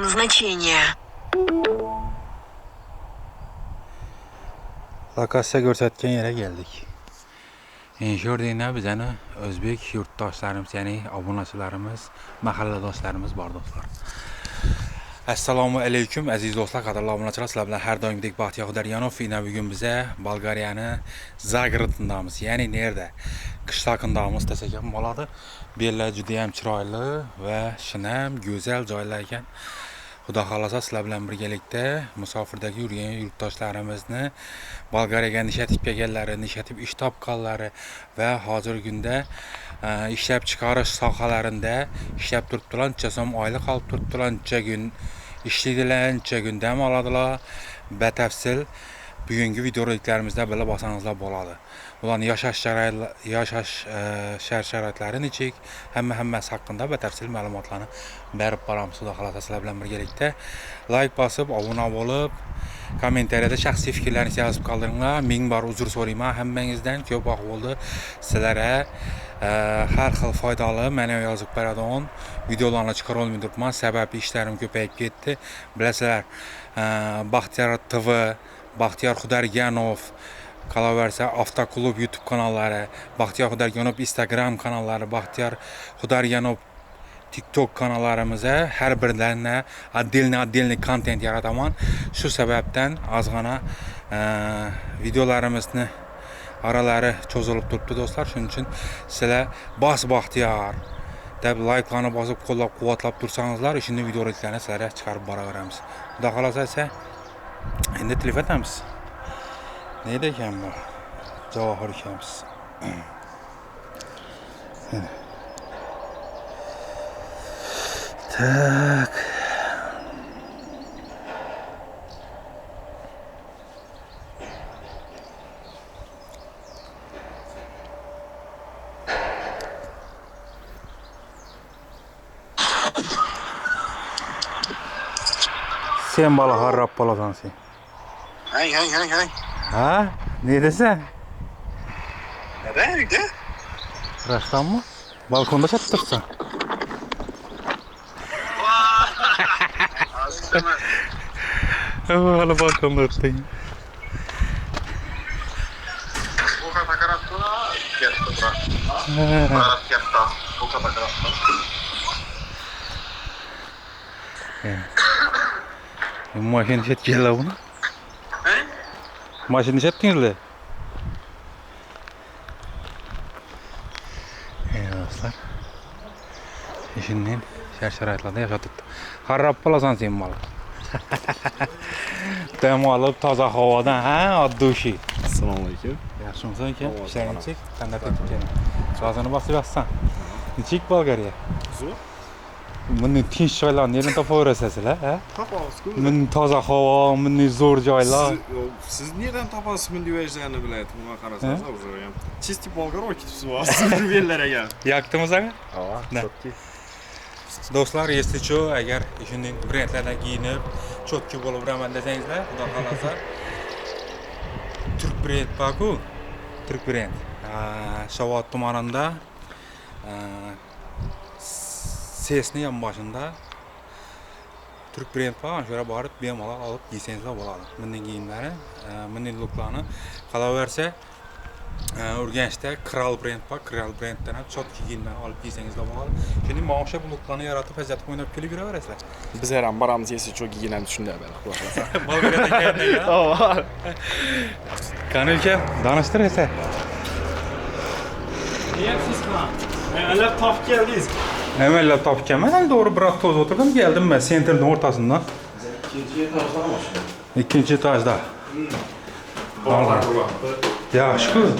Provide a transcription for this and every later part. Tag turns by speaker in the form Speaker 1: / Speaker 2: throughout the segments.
Speaker 1: назначения.
Speaker 2: Lokasiya ko'rsatgan yerga keldik. Sho'rdinglar bizani o'zbek yurtdoshlarimiz, ya'ni obunachilarimiz, mahalladoshlarimiz bor do'stlar. Assalomu alaykum aziz do'stlar, qadrli obunachilar, sizlar bilan har doimgidek Baxtiyor Xudoyoryanov. Bugun biza Bolgariyani Zagrebdamiz, ya'ni nerda? Qishloqindamiz desak ham bo'ladi. Bu yerlar juda ham chiroyli va shinam, go'zal joylar ekan. Xudo xolasa sizlar bilan birgalikda musofirdagi yurgan yurtdoshlarimizni Bolgariyaga nishatib kelganlari, nishatib ish topganlari va hozirgi kunda ishlab chiqarish sohalarida ishlab turibdilar, necha so'm oylik olib turibdilar, necha kun ishlaydilar, necha kun dam oladilar. Batafsil bugungi videoroliklarimizda bilib olsangizlar bo'ladi. Ularning yashash sharoitlari nechik, hammasi haqida batafsil ma'lumotlarni berib boramiz. Xudo xolasa sizlar bilan birgalikda like bosib, obuna bo'lib, kommentariyada shaxsiy fikrlaringizni yozib qoldiringlar. Ming bor uzr so'rayman hammangizdan. Ko'p vaqt bo'ldi sizlarga har xil foydali ma'no yozib beradigan videolarni chiqara olmay turibman. Sababi ishlarim ko'payib ketdi. Bilasizlar, Baxtiyor TV, Baxtiyor Xudoyoryanov, qolaversa Avtoklub YouTube kanallari, Baxtiyor Xudoyoryanov Instagram kanallari, Baxtiyor Xudoyoryanov TikTok kanallarımıza her birlerine отдельный kontent yarataman. Şu sebepten azgana videolarımızı araları çözülüp durdu dostlar. Şunun için sizler bas Baxtiyor deb like'larını basıp qo'llab quvvatlab tursanızlar, şimdi videolarını sizlere çıkarıp baraveramiz. Xudo xolasa esa endi telefon etamiz. Neydi ekan bu? Javohir ekanmiz. Tak. Sen bala harrap balasan sen.
Speaker 3: Hey.
Speaker 2: Ha? Neredesin?
Speaker 3: Nerede?
Speaker 2: Rastlan mı? Balkonda çattırsın. Hala balkonda öttün.
Speaker 3: Bu kadar karatına getdi bura. Karat getdi. Bu kadar karatına.
Speaker 2: Maşın işet geldi bunu.
Speaker 3: He?
Speaker 2: Maşın işettiniz de. Dostlar. İşinin şartlarda yaşadık. Harrap balasan sen malı. Dem alıp taza havadan ha addushi.
Speaker 4: Assalomualaikum.
Speaker 2: Yaxshimisan ekan? Ishlaring nechik? Qanday ketib keling? Sozini bosib yotsan. Nechik Bolgariya?
Speaker 4: Zo'r.
Speaker 2: Bunday tinch joylarni yerdan topaverasizlar, ha?
Speaker 4: Topasiz-ku.
Speaker 2: Bunday toza havo, bunday zo'r joylar.
Speaker 4: Siz nereden tapasiz bunday vajlarni bilayapti? Buna qarasangiz o'zi ham. Чисти болгар ketibsiz siz bu yerlarga.
Speaker 2: Yoqdimi senga?
Speaker 4: Ha, chotki.
Speaker 2: Do'stlar, если что, agar shunday brendlardan giyinib, chotki bo'lib beraman desangizlar, xudo xolasa Turk brend bor-ku. Turk brend. Shovot tumanida Sesni ham boshida Turk brend bor. O'sha yerga borib bemalol olib giysangizlar bo'ladi. Bunday kiyimlarni, bunday looklarni qolaversa Urganchda Kral brend bor. Kral brenddan ham chotki kiyimlarni olib giysangizlar bo'ladi. Shuni o'sha bu looklarni yaratib ajratib o'ynab kelib yuraverasizlar.
Speaker 4: Biz ham boramiz, esa cho'k giyinamiz shunday bo'ladi, xudo xolasa.
Speaker 2: Bolgariyada keldik. Qani uka, danishtir esa.
Speaker 4: Niyapsiz ham. Alab topib keldingiz.
Speaker 2: Hemen topganman. Ben doğru biraz toz oturdum, geldim ben sentr'in ortasından.
Speaker 4: İkinci etajda mı?
Speaker 2: İkinci etajda.
Speaker 4: Bağlar.
Speaker 2: Ya şu.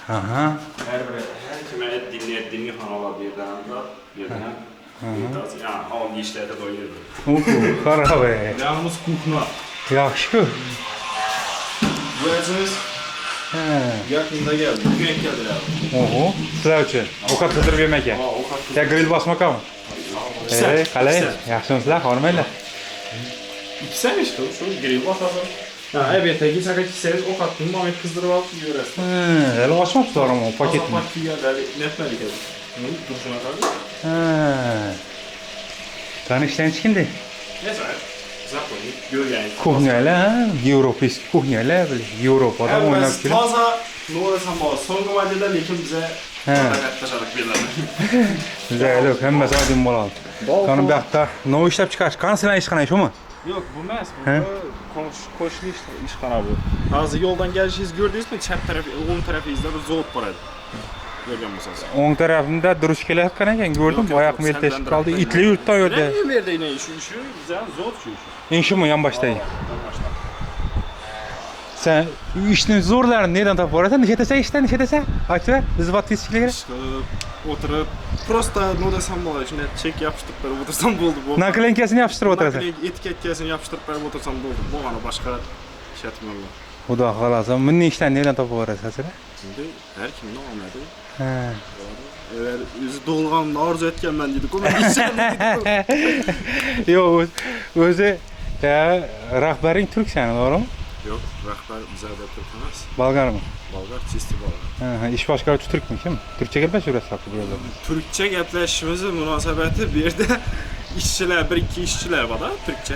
Speaker 2: Aha.
Speaker 4: Her kime dinlediğini kanala birden ya hangi işlerde doyuyordu.
Speaker 2: Harabe.
Speaker 4: Yalnız kukna.
Speaker 2: Ya şu.
Speaker 4: Bu etimiz yakında geldi. Bugün geldiler.
Speaker 2: Oho. Sizler için. O kadar hazır bir yemek ya. Ya grill basmak mı? Kale. Yaxşımızlar, hormaylar.
Speaker 4: İkisi işte şu grill basası. Ha, evet, geçen gitseniz o kattığını Mehmet kızdırıp alıp yiyorsun.
Speaker 2: Hele açmamışlar ama o paketini.
Speaker 4: Paket yiyorlar, netmedik edin. Duruşuna tabii.
Speaker 2: Tanıştan çıkındı.
Speaker 4: Neyse, zaponi, görgeni.
Speaker 2: Kuhnyala, Европейский kuhnyala, Avrupa'da oynab
Speaker 4: Biz
Speaker 2: kelib.
Speaker 4: toza, ne desem bu, so'nggi vaqtda lekin bize harakatlaşarak veriladi.
Speaker 2: Zaylık, hammasi odam bo'ladi. Qani bu yoqda nima ishlab chiqarish, qani sizlar ishxona shumi?
Speaker 4: Yok bu emas, bu qo'shni ishxona bu. Hozir yo'ldan kelishingizni ko'rdingizmi? Chap taraf, o'ng tarafingizda bir zavod bor edi. Ko'rgan bo'lsangiz.
Speaker 2: O'ng tarafimda durush kelayotgan ekan, ko'rdim. Oyoqim yeltashib qoldi. Itli yurtdan yerda.
Speaker 4: Ne yerda yine şu bizden zavod şu.
Speaker 2: Enshimi yonboshdagi. Sen ishni zo'rlarini nedan topib borasan? Necha desa ishdan, necha desa? Aytib, biz vattischilar.
Speaker 4: Oturup prosta ne desem bo'ladi, shunday chek yapıştırıp berib o'tirsam bo'ldi bu.
Speaker 2: Naklenkasini yopishtirib o'tirasan.
Speaker 4: Etiketkasini yapıştırıp berib o'tirsam bo'ldi. Bo'lgani boshqa ish etmayman.
Speaker 2: Xudo xolasa, bunday ishdan nedan topib borasiz sizlar?
Speaker 4: Şimdi her kimin omadi.
Speaker 2: Ha.
Speaker 4: Eğer yüzü dolğanını arzu etken ben dedik. O ben
Speaker 2: Yo'q, o'zi rahbaring turksan, to'g'rimi?
Speaker 4: Yok, rahbar bize de Türk emas.
Speaker 2: Bolgarmi?
Speaker 4: Bolgar, çisti Bolgar.
Speaker 2: Ha, ish boshqaruvchi turkmi kim? Turkcha gaplashib bu yerda.
Speaker 4: Türkçe gaplaşışımızın münasebeti bir de işçiler, bir iki işçiler var da Türkçe.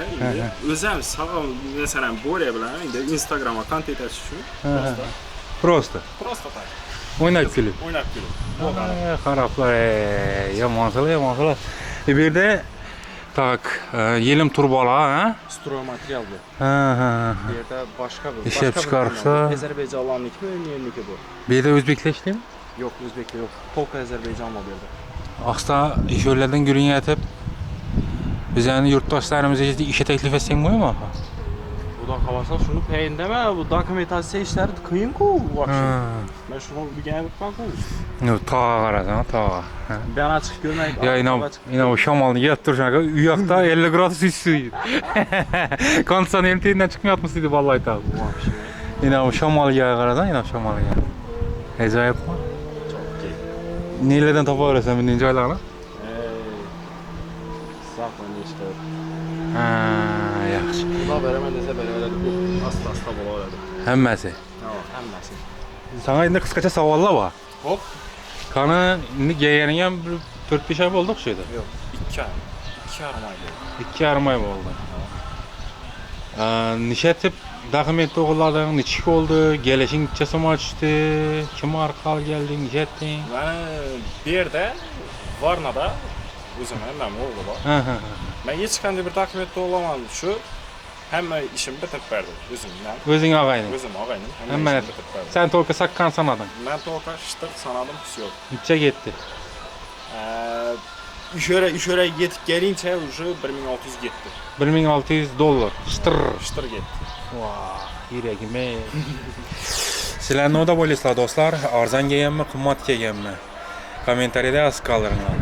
Speaker 4: Özlem sağ mesela böyle bilen Instagram'a content açışım.
Speaker 2: Prosta.
Speaker 4: Prosta tak.
Speaker 2: O'ynab kulib.
Speaker 4: Oynab kulib.
Speaker 2: Qarablar, yomonlar. Bu yerda tak, yelim turbola, ha?
Speaker 4: Stromaterial bu.
Speaker 2: Ha.
Speaker 4: Bir yerde başka bir.
Speaker 2: İşlep çıkarsa.
Speaker 4: Azerbaycanlık mı, önlüğünlük bu?
Speaker 2: Bu yerda o'zbeklar ishlaymi?
Speaker 4: Yok, Özbekler yok. Tolka Azerbaycanlı bir yerde.
Speaker 2: Aqsa ishlardan gurunyatib bizning yurtdoshlarimizni ishga taklif etsang bo'ladimi?
Speaker 4: Bu da kalasa şunu peyin deme, bu dokumentatsiya işleri kıyın ku bu akşam. Ben şunu bir gene bakma ku.
Speaker 2: Yo, tağa qarasan, tağa.
Speaker 4: Ben açık görmeyip.
Speaker 2: Ya ina o shamolni yeb turishanga u yoqda 50 gradus issiq. Konditsioner tenidan chiqmayapmiz dedi vallahi aytadi. Ina o shamolga qarasan, ina shamolga. Ajoyibmi? Nelardan topa olasan bunday joylarni?
Speaker 4: Zaten işte.
Speaker 2: Ha, yaxshi.
Speaker 4: Xudo beraman desa beraveradi bu. Asta bo'laveradi.
Speaker 2: Hammasi.
Speaker 4: Hammasi.
Speaker 2: Sana endi qisqacha savollar bor.
Speaker 4: Hop.
Speaker 2: Qani endi kelganing ham 4-5 oy bo'ldi o'xshaydi.
Speaker 4: Yo'q, 2 oy. 2,5 oy bo'ldi.
Speaker 2: 2,5 oy bo'ldi. Necha tip dokument to'g'rilading, necha oldu, kelishing necha so'm ochdi, kim orqali kelding, necha etding?
Speaker 4: Mani bu yerda Varnada o'zim ham o'g'li bor. Men hech qanday bir dokument to'g'lamadim. Shu hamma ishimni bitirib berdim o'zimdan.
Speaker 2: O'zing og'ayning.
Speaker 4: O'zim og'aynim.
Speaker 2: Hamma sen to'lka sakkan sanading.
Speaker 4: Men to'lka shtir sanadim, yo'q.
Speaker 2: Necha ketdi?
Speaker 4: Ishora yetib kelincha уже 1600 ketdi.
Speaker 2: $1600.
Speaker 4: Shtir ketdi.
Speaker 2: Vay, yuragim. Sizlar nima deb o'ylaysizlar do'stlar? Arzon kelganmi, qimmat kelganmi? Kommentariyada yozib qoldiringlar.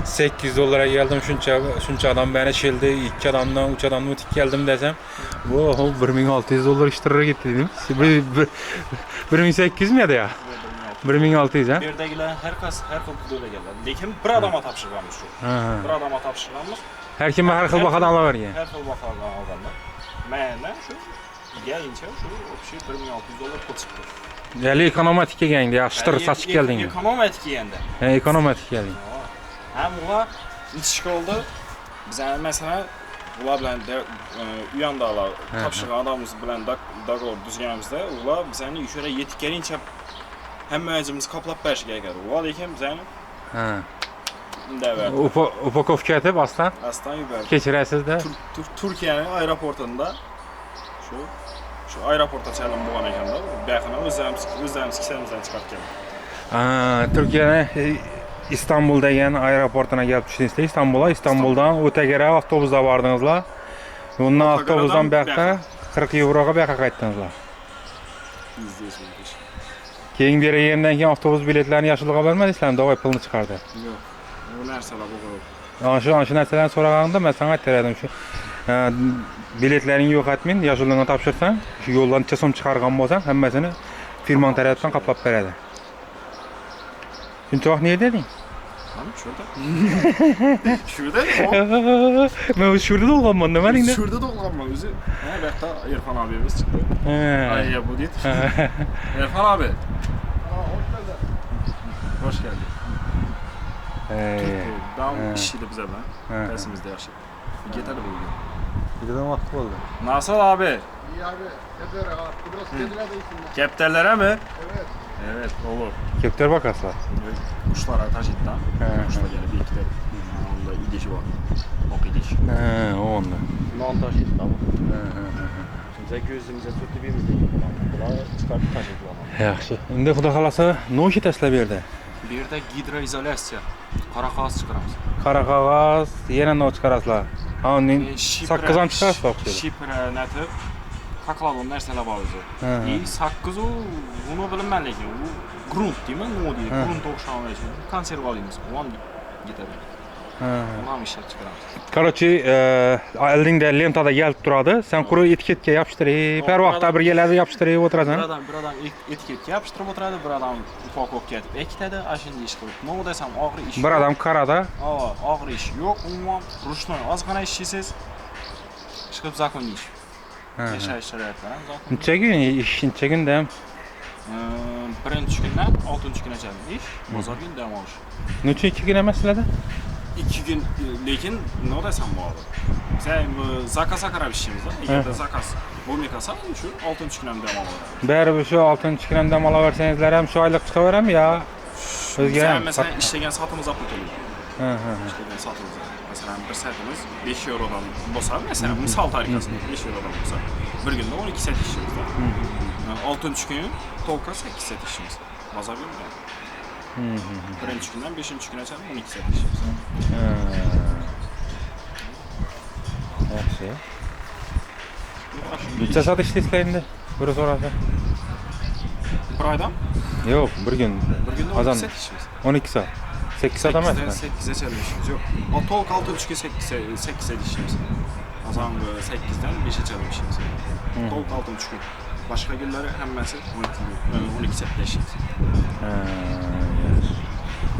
Speaker 2: $800 geldim şuncha adam beni çildi, 2 adamdan 3 adamdan o'tib keldim desem, bu $1600 ishtirib ketdi dedim. 1800 mi ya? 1600 ha?
Speaker 4: Bu yerdagilar her xil pulga keladi. Lekin bir adama topshirganmiz shu. Bir adama topshirganmiz.
Speaker 2: Har kim har xil bahodan olavergan.
Speaker 4: Her xil bahodan olganlar. Mana shu kelincha shu общий $1600 pul chiqdi.
Speaker 2: Yali ekonomatik kelganda, yaxshidir sachib kelding.
Speaker 4: Ekonomatik kelganda.
Speaker 2: Ekonomatik kelding.
Speaker 4: Ham ular ichishga oldi. Biz mesela ular bilan u yondalar topshirgan odamimiz bilan dogovor tuzganimizda ular bizani ishora yetib kelincha hamma ajimiz qoplab berishga keldi. Ular lekin bizani
Speaker 2: Upakovka etib aslan
Speaker 4: yubordi.
Speaker 2: Kechirasizda.
Speaker 4: Turkiyaning aeroportida shu aeroportda chalim bo'lgan ekanda, bu yoqni o'zimiz kisamizdan chiqarib keldik.
Speaker 2: Turkiyaning İstanbul degan aeroportuna kelib tushdingizlar. İstanbuldan o'tagara avtobusda bordingizlar. Undan avtobusdan bu yoqqa 40 yevroga bu yoqqa qaytdingizlar. Keyin beri yerinden keyin avtobus biletlerini yaşıllığa vermediysen davay pulunu çıkardı.
Speaker 4: Yo'q. Bu narsalar bu.
Speaker 2: Şu narsalarni so'raganda men sana aytdim şu biletlerini yo'q etmin, yaşıllığına topshirsan, şu yo'ldan necha so'm chiqargan bo'lsang, hammasini firmang tarafdan qoplab beradi. Shuncha vaqt ne deding?
Speaker 4: Tamam, şurada. Şurada.
Speaker 2: Men şurada dolganman da meningde.
Speaker 4: Şurada dolganman özü. Ha, bu yoqda Erfan abimiz chiqdi.
Speaker 2: He.
Speaker 4: Ay bu deydi. Erfan abi. Hoş geldin. Dam işiydi bize ben. Dersimizde yaşadık. Yeterli bu gün.
Speaker 2: Bir de vakti oldu.
Speaker 4: Nasıl abi?
Speaker 3: İyi abi. Yeter abi. Biraz dediler de isimler.
Speaker 4: Kepterlere mi?
Speaker 3: Evet.
Speaker 4: Evet, olur.
Speaker 2: Kepter bakaslar.
Speaker 4: Kuşlara taş etti. Kuşlar gelip bir iki de. Onda idişi var. Ok idiş.
Speaker 2: He, o onda.
Speaker 1: Montaj etti ama. Bize gözümüze sürtü bir müzik. Bunlar çıkartıp taş etti ama.
Speaker 2: Yaxşı. İndi Xudo xolasa ne iş etesizlar bu yerda?
Speaker 4: Bir yerde gidroizolasiya. Qora qog'oz chiqaramiz.
Speaker 2: Qora qog'oz, yana ne chiqarasizlar? Ha, uning sakkizdan chiqarasizlar o'xshaydi.
Speaker 4: Shipra nati haqlab narsalar bor o'zi.
Speaker 2: Ha.
Speaker 4: И sakkiz u uni bilmayman lekin u grunt deymi, nima deydi?
Speaker 2: Ha.
Speaker 4: Grunt o'xshamaydi. Konservalaymiz. Ulan yetadi.
Speaker 2: Ha.
Speaker 4: Uni ham ishlab chiqaramiz.
Speaker 2: Короче, eldingda lentada gelib turadi. Sen quru etiketga yopishtirib, har vaqtda bir yerlarga yopishtirib o'tirasan.
Speaker 4: Bir adam etiketga yopishtirib o'tiradi, bir adam upakovka etib bekitadi, ashunday ish qilib. Nima desam og'ir ish.
Speaker 2: Bir adam qarada.
Speaker 4: Og'ir ish yo'q, umuman rushnoy ozgina ishlaysiz. Chiqib zakonli ish. Yashash sharoitlari ham zakon.
Speaker 2: Necha kun ish, necha kunda ham?
Speaker 4: Birinchi kundan 6-chi kungacha ish, bozor kun dam olish.
Speaker 2: Necha 2 kun emas sizlarda?
Speaker 4: 2 kun, lekin nima desam bo'ladi. Sen zakazga qarab ishlaymiz. Agarda zakaz bo'lmay qolsa, shu 6-chi kun ham dam olaveramiz.
Speaker 2: Baribir shu 6-chi kundan dam olaversangizlar ham shu oylik chiqaveradimi yo? O'zga ham.
Speaker 4: Masalan, ishlagan soatimiz olib qo'yiladi.
Speaker 2: Ha.
Speaker 4: İşte satımız. Mesela bir saatimiz 5 eurodan bo'lsa, mesela misal tariqasida 5 eurodan bo'lsa, bir kunda 12 saat ishlaymiz. 6-chi kun to'lqa 8 saat ishlaymiz. Bozor kuni. Birinchi kundan 5-chi kungacha 12 saat ishlaymiz.
Speaker 2: Yaxshi. Necha soat ishlaysizlar endi? Bir so'rasa.
Speaker 4: Bir oydan?
Speaker 2: Yo'q, bir kun.
Speaker 4: Bir kunda 12 saat ishlaymiz.
Speaker 2: 12 soat. 8 soat emasmi?
Speaker 4: 8'e çalışıyoruz. Yok. O to'lq 6-chi kun 8 saat ishlaymiz. Azam 8'dan 5'e çalışıyoruz. To'lq 6-chi kun. Başqa kunlari hammasi 12 saatda ishlaymiz.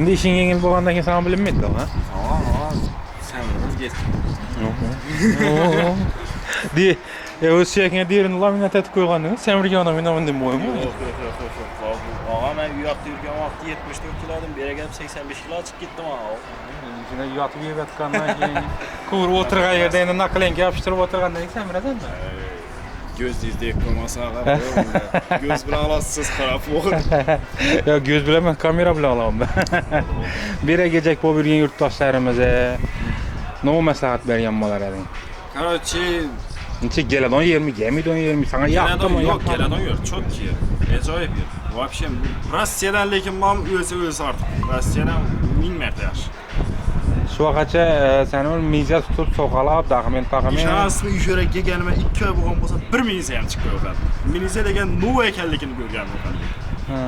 Speaker 2: Endi ishing yengil bo'lgandan keyin sana bilinmaydi ha?
Speaker 4: Sen biraz geç.
Speaker 2: Di, o'z chekingga derini laminat etib qo'yganingiz, sen birga ona men deb qo'ymi?
Speaker 1: Yo'q. Ağa men u yoqda yurgan vaqtda 74 kilodan beri kelib 85 kilo chiqib ketdim ağa.
Speaker 2: Shuna yotib yeyotgandan keyin ko'rib o'tirgan yerda endi naklenka yopishtirib o'tirgandan keyin sen bilasanmi?
Speaker 1: Gözlüyüzdek ko'masa ağa. Göz bilan olasiz qarab o'g'il.
Speaker 2: Yo, ko'z bilan emas, kamera bilan olaman. Beragajak bo'lib yurgan yurtdoshlarimizga nima maslahat bergan bo'lar eding?
Speaker 4: Короче,
Speaker 2: Necha geladon yermi, gemidon yermi? Sana yoqdimi,
Speaker 4: yok, geladon yer, çok yer. Acayip yer. Вообще, Rossiyadan lekin mam o'zi ortiq. Rossiyadan 1000 marta yaxshi.
Speaker 2: Shu vaqtgacha seni miza tutib so'qalab, dokument taqamay.
Speaker 4: İşasını işöre gelganime 2 oy bo'lgan bo'lsa 1 miliza ham chiqib qo'ygan. Miliza degan nova ekanligini ko'rgan bo'lar.
Speaker 2: Ha.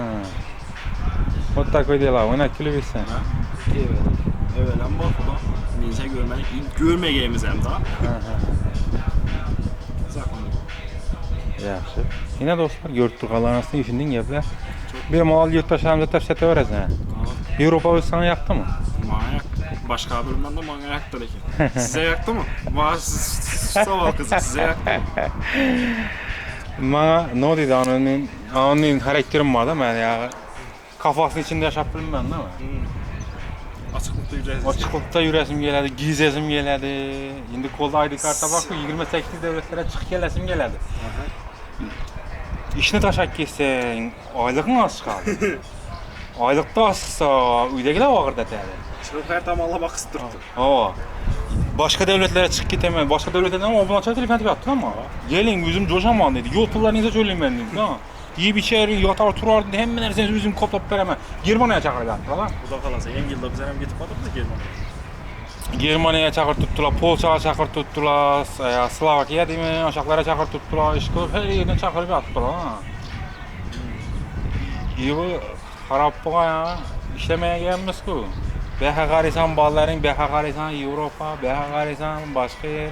Speaker 2: Вот такой dela, o'yna kulib yursan.
Speaker 4: Evet, ama xudo miliza görmegaymiz ham da.
Speaker 2: Yaxshi. Yine do'stlar, ko'rib turganlaringizning ishingdan gaplar. Bir mal yurtdoshlarimizga tavsiya etaverasan. Yevropa o'zi sana yoqdimi?
Speaker 4: Manyak. Başka bölümden de bana yaktı lekin. Size yaktı mı? Bana savol kızım, size yaktı mı?
Speaker 2: Mana ne dedi onun karakterim var da ben ya kafasının içinde yaşap bilmem değil mi?
Speaker 4: Açıklıkta yürüyeceğiz.
Speaker 2: Açıklıkta yüresim geledi, gizesim geledi. Şimdi kolda ID karta bakın 28 devletlere çık gelesim geledi. İşini taşak geçsen aylıkın az çıkardı. Aylıkta az çıksa uydakiler ağır da dedi.
Speaker 4: Çıkıp her tam Allah bak ısıtırdı.
Speaker 2: Aa. Başka devletlere çık giteme. Başka devletlerden ama buna çay telefon attı ama. Gelin yüzüm coşaman dedi. Yol pullarınıza söyleyeyim ben dedi. Ha. Yiyip içeri yatar turar dedi. Hemen erseniz yüzüm koptap veremem. Germanya'ya çağırdı lan.
Speaker 1: Bu da kalasa en yılda biz hem gidip adımız da Germanya'ya.
Speaker 2: Germanya'ya çağır tuttular, Polşa'ya çağır tuttular, Slovakiya değil mi? Aşağılara çağır tuttular. İş kılıp her yerine çağırıp attılar ha. İyi bu harap bu ya. İşlemeye gelmez ki. Beha garisan balların, beha garisan Avrupa, beha garisan başka yer.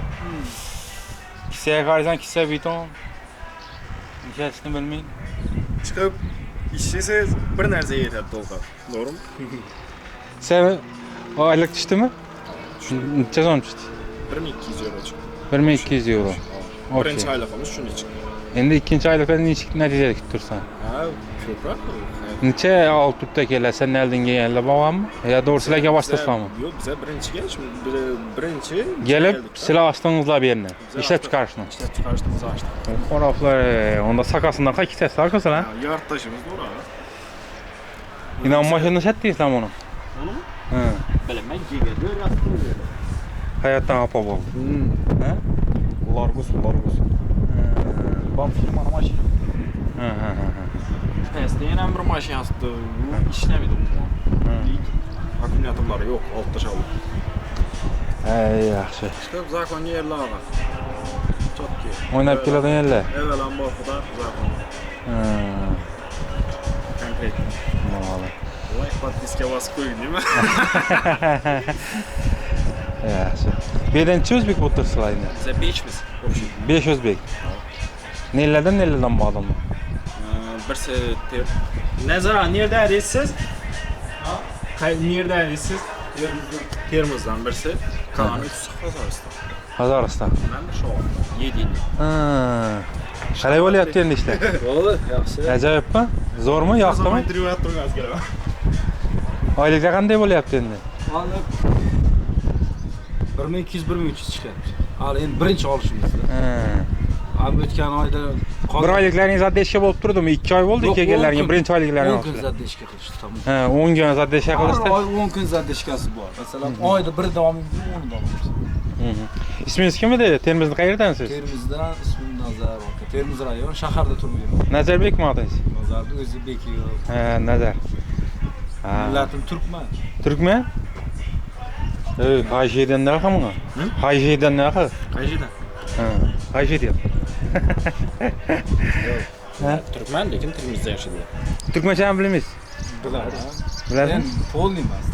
Speaker 2: Kiseye garisan kise biton. İçerisini bilmeyin.
Speaker 4: Çıkıp işleysiz bir nerede yeter dolga. Doğru mu?
Speaker 2: Sen Oylik düşdimi? Necha so'm tushdi?
Speaker 4: 1200 euro chiqdi.
Speaker 2: 1200 euro.
Speaker 4: Birinchi oyligimiz shunday chiqdi.
Speaker 2: Endi ikkinchi oylikda nechta natija kutib tursan?
Speaker 4: Ha, ko'proq.
Speaker 2: Necha outputda kelasan, oldinga yana borganmi? Ya doğrusilarga boshlasizlarmi?
Speaker 4: Yo'q, biz birinchiga birinchi
Speaker 2: Gelib, sizlar ochdingizlar bu yerni. Ishlab chiqarishni.
Speaker 4: ishlab chiqarishni biz ochdik.
Speaker 2: Qoraqlar, onda sakasından qaytib ketasizlar arkasılar.
Speaker 4: Yortashimiz bor.
Speaker 2: İnan maşını satdingizlarmi uni?
Speaker 1: Uni?
Speaker 2: Ha.
Speaker 1: Bilaman, yegadir, rastlaydi.
Speaker 2: Hayotdan xafa bo'ldi. Ha?
Speaker 4: Largus. Bam firmani mashina.
Speaker 2: Ha.
Speaker 4: Pastda yana bir mashinasi ishlamaydi umuman. Akkumulyatorlari yo'q, oltita shavli.
Speaker 2: Ey, yaxshi.
Speaker 4: Chiqib zakonga yerlarga. Chotki.
Speaker 2: O'ynab keladigan yerlar.
Speaker 4: Avvalambor xudo zakon.
Speaker 2: Ha.
Speaker 4: Konkret.
Speaker 2: Ma'lum.
Speaker 4: Voy, podpiska bosib qo'ying, nima?
Speaker 2: Yaxshi. Bedanchi o'zbek bo'lib turibsizlar endi.
Speaker 4: Biz 5miz.
Speaker 2: 5 o'zbek. Nelardan bo'ldimi?
Speaker 4: Birsi Nazara nerede araysiz? Nerede araysiz? Termizdan birsi. Kalan 3 Qozoriston.
Speaker 2: Qozoriston.
Speaker 4: Ben de şu an 7 yil.
Speaker 2: Ha. Qalay bo'lyapti endi ishlar?
Speaker 4: Bo'ldi, yaxshi.
Speaker 2: Ajoyibmi? Zo'rmi, yoqdimi?
Speaker 4: Intervyu turgansiz kerak.
Speaker 2: Oylikda qanday bo'lyapti endi?
Speaker 5: Hali 1200-1300 chiqyapti. Hali endi birinchi olishimizda.
Speaker 2: Ha.
Speaker 5: Abi o'tgan oyda
Speaker 2: Bir oyliklaringiz zaddeshga bo'lib turdimi? 2 oy bo'ldi kelganlarga birinchi oyliklarini
Speaker 5: 10 kun
Speaker 2: olishdi.
Speaker 5: zaddeshga qilishdi, tamom.
Speaker 2: Ha, 10 kun zaddeshga qilishdi.
Speaker 5: Har oy 10 kun zaddeshkasi bor. Masalan, oyda bir davom etdi, 10 davom etdi.
Speaker 2: İsmingiz kim edi? Termizning qayerdansiz?
Speaker 5: Termizdan ismim Nazar. Termiz rayon, shaharda turmayman.
Speaker 2: Nazarbekmi otangiz?
Speaker 5: Nazarda o'zi Bekov.
Speaker 2: Ha, Nazar. Ha.
Speaker 5: Millatim turkman.
Speaker 2: Turkman? Qaysi yerdan narximi? Qaysi yerdan narxi?
Speaker 4: Qayerdan?
Speaker 2: Ha, qaysi yerdan?
Speaker 4: Turkman, lekin Termizda yashaydi.
Speaker 2: Turkmanchani bilmaysiz?
Speaker 5: Bilaman.
Speaker 2: Bilasizmi?
Speaker 5: Men polni emas.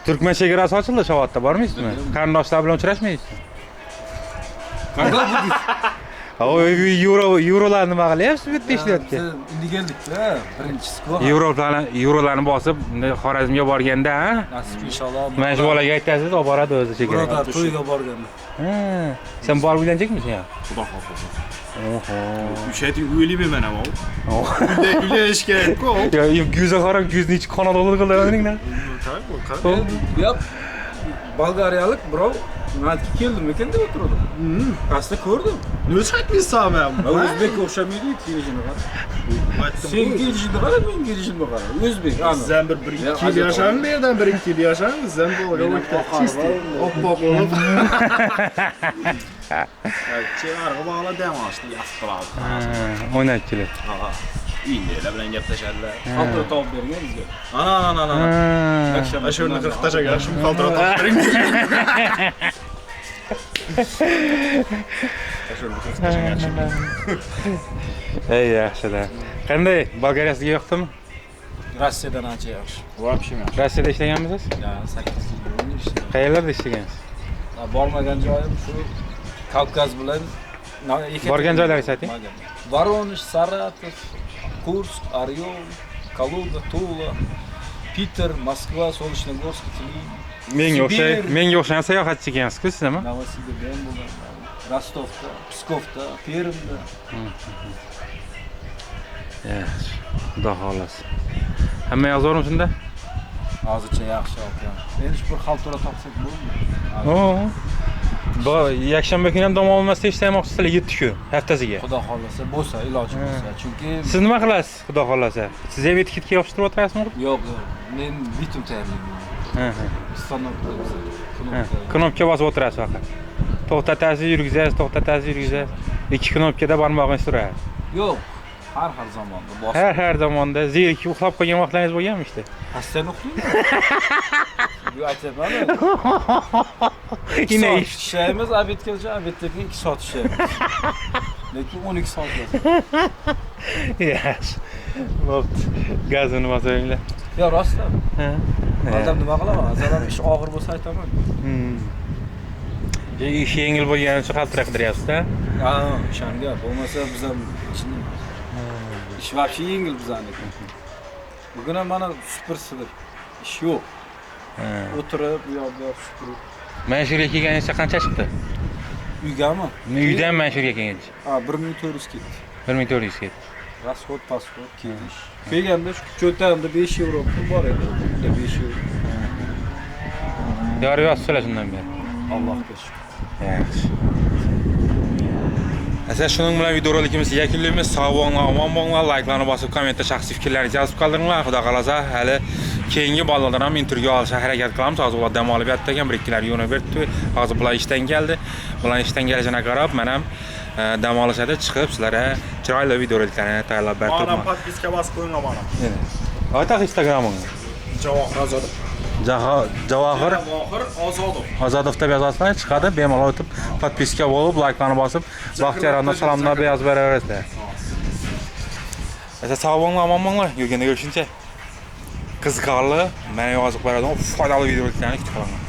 Speaker 2: Turkman chegarasi ochildi Shovotda, bormaysizmi? Qarindoshlar bilan uchrashmaysizmi? Eurolarni nima qilyapsiz bu yerda ishlayotgan?
Speaker 5: Endi keldik-da, birinchisi ko'p.
Speaker 2: Eurolarni bosib Xorazmga borganda, ha?
Speaker 5: Nasib inshaalloh.
Speaker 2: Mana shu bolaga aytasiz, olib boradi o'zi chegaraga.
Speaker 5: Birodar to'yga borganman.
Speaker 2: Ha, sen borib uylanjakmisan ya?
Speaker 4: Xudo xohlasa.
Speaker 2: Oho.
Speaker 4: Ushayti uylayman men ham. Uylash kerak-ku.
Speaker 2: Ya, güze qarab, güzni ichi qonat olib qildiringlar.
Speaker 5: Yo'q. Bolgariyalik birov nimaga keldim ekan deb o'tirdim. Qasdi ko'rdim.
Speaker 4: Nima aytmaysan men?
Speaker 5: O'zbekka o'xshamaydi, kelishini qara. Sen kelishini qara, men kelishimni qara. O'zbek, aniq.
Speaker 4: Bizdan bir 2 yil yashadim, bu yerdan 1-2 yil yashadim, bizdan bo'lgan vaqt oppoq bo'lib. Chevarga bog'la dam olishni yaxshi qiladi.
Speaker 2: O'ynab kelib.
Speaker 4: Ha. Uyindalar bilan gaplashadilar.
Speaker 5: Xalqaro topib bergan bizga.
Speaker 4: Ana.
Speaker 2: Ha.
Speaker 4: Ashurni 40 tashaga, shuni xalqaro topib bering. Ashurni 40 tashaga.
Speaker 2: Ey yaxshi-da. Qanday? Bolgariyasiga yoqdimi?
Speaker 5: Rossiyadan ancha yaxshi.
Speaker 4: Вообще men.
Speaker 2: Rossiyada ishlaganmisiz?
Speaker 5: Ya 8 yil ishladim.
Speaker 2: Qayerlarda ishlagansiz?
Speaker 5: Bormagan joyim shu Kavkaz bilan
Speaker 2: Borgan joylaringizni ayting.
Speaker 5: Voronezh, Saratov, Kursk, Oryol, Kaluga, Tula, Piter, Moskva, Solnechnogorsk, Tbilisi.
Speaker 2: Menga o'xshagan sayohatchi ekansiz-ku sizmi?
Speaker 5: Novosibirda ham bo'lgan. Rostovda, Pskovda, Permda.
Speaker 2: Yaxshi. Xudo xolasa. Hamma yo'q shunda?
Speaker 5: Hozircha yaxshi ekan. Endi shu bir xalqaro topsak bo'ladimi?
Speaker 2: Oo. Yakshanba kuni ham dam olmasdan ishlamoqchisizlar 7 kun haftasiga.
Speaker 5: Xudo xolasa bo'lsa, iloji bo'lsa. Chunki
Speaker 2: Siz nima qilasiz? Xudo xolasa. Siz ham etiketga yopishtirib o'tirasizmi?
Speaker 5: yo'q, men bitum tayyorlayman.
Speaker 2: Ha.
Speaker 5: Stanokda biza.
Speaker 2: Knopka bosib o'tirasiz faqat. To'xtatasiz, yurgizasiz, to'xtatasiz, yurgizasiz. 2 knopkada barmog'ingiz turadi.
Speaker 5: Yo'q, har zamonda bosib.
Speaker 2: Har zamonda zerikib uxlab qolgan vaqtlaringiz bo'lganmi ishda?
Speaker 5: Qasdan uxlayman. Bu aytayman.
Speaker 2: Yine
Speaker 5: ishlaymiz, obedgacha, obeddan keyin 2 soat ishlaymiz. Lekin 12 soat yotamiz.
Speaker 2: Yaxshi. Bo'pti. Gazini bosaringlar.
Speaker 5: Yo, rostdan.
Speaker 2: Ha.
Speaker 5: Odam nima qilaman? Azalan ish og'ir bo'lsa aytaman.
Speaker 2: Ish yengil bo'lgani uchun qaltiroq qidiryapsiz-da?
Speaker 5: Ha, ishonga, bo'lmasa biz ham ish vobshe yengil bizaniki. Bugun ham mana super sidir. Ish yo'q. O'tirib, bu yoqda supurib.
Speaker 2: Manshurga kelganingizcha qancha chiqdi?
Speaker 5: Uygami?
Speaker 2: Uydan Manshurga kelgancha
Speaker 5: Ha, 1400 ketdi.
Speaker 2: 1400 ketdi.
Speaker 5: Расход, pasport, ketish. Kelganda shu cho'ntagimda 5 yevro pul bor edi. Unda 5 yevro.
Speaker 2: Yorib yotibsizlar shundan beri.
Speaker 5: Allohga shukr.
Speaker 2: Yaxshi. Asa shuning bilan videorolikimizni yakunlaymiz. Sog' bo'linglar, omon bo'linglar, like'larni bosib, kommentda shaxsiy fikrlaringizni yozib qoldiringlar. Xudo qalasa, hali keyingi bolalardan ham intervyu olishga harakat qilamiz. Hozir ular dam olib yotdi ekan, 1-2lar yo'nib berdi. Hozir bular ishdan keldi. Bular ishdan kelishini qarab, men ham dam olishadi, chiqib sizlarga chiroyli videoroliklarni tayyorlab berib
Speaker 4: Mana
Speaker 2: turibman.
Speaker 4: podpiska bosib qo'yinglar mana.
Speaker 2: Aytaq Instagram'ingni.
Speaker 4: Javohir Ozodov.
Speaker 2: Javohir
Speaker 4: Ozodov.
Speaker 2: Ozodov deb yozasizlar, chiqadi. Bemalol o'tib, podpiska bo'lib, like'larni bosib, Baxtiyorga salomlar yozib beraverasizlar. Asa sog' bo'linglar, omon bo'linglar. Yurganda görüşünce qiziqarli, meni yozib beradigan foydali videoroliklarni kutib qolaman.